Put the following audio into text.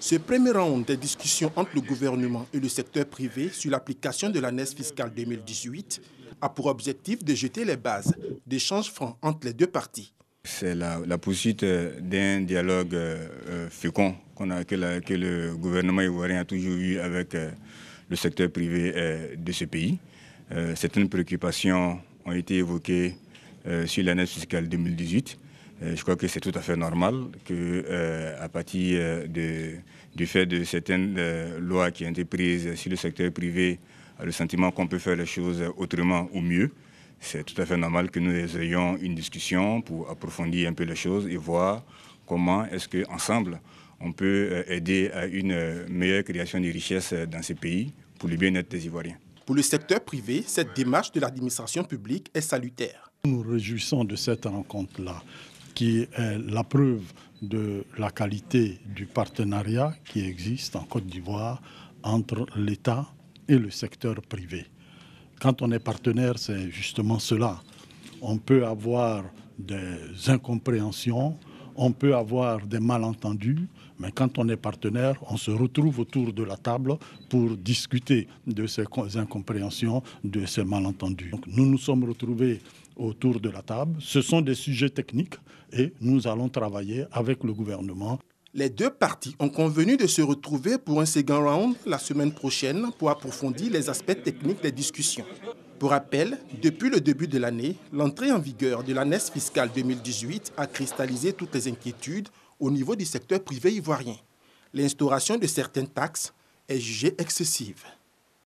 Ce premier round des discussions entre le gouvernement et le secteur privé sur l'application de l'année fiscale 2018 a pour objectif de jeter les bases d'échanges francs entre les deux parties. C'est la poursuite d'un dialogue fécond que le gouvernement ivoirien a toujours eu avec le secteur privé de ce pays. Certaines préoccupations ont été évoquées sur l'année fiscale 2018. Je crois que c'est tout à fait normal qu'à partir du fait de certaines lois qui ont été prises sur le secteur privé, le sentiment qu'on peut faire les choses autrement ou mieux, c'est tout à fait normal que nous ayons une discussion pour approfondir un peu les choses et voir comment est-ce qu'ensemble on peut aider à une meilleure création de richesses dans ces pays pour le bien-être des Ivoiriens. Pour le secteur privé, cette démarche de l'administration publique est salutaire. Nous nous réjouissons de cette rencontre-là, qui est la preuve de la qualité du partenariat qui existe en Côte d'Ivoire entre l'État et le secteur privé. Quand on est partenaire, c'est justement cela. On peut avoir des incompréhensions, on peut avoir des malentendus, mais quand on est partenaire, on se retrouve autour de la table pour discuter de ces incompréhensions, de ces malentendus. Donc, nous nous sommes retrouvés autour de la table. Ce sont des sujets techniques et nous allons travailler avec le gouvernement. Les deux parties ont convenu de se retrouver pour un second round la semaine prochaine pour approfondir les aspects techniques des discussions. Pour rappel, depuis le début de l'année, l'entrée en vigueur de l'année fiscale 2018 a cristallisé toutes les inquiétudes au niveau du secteur privé ivoirien. L'instauration de certaines taxes est jugée excessive.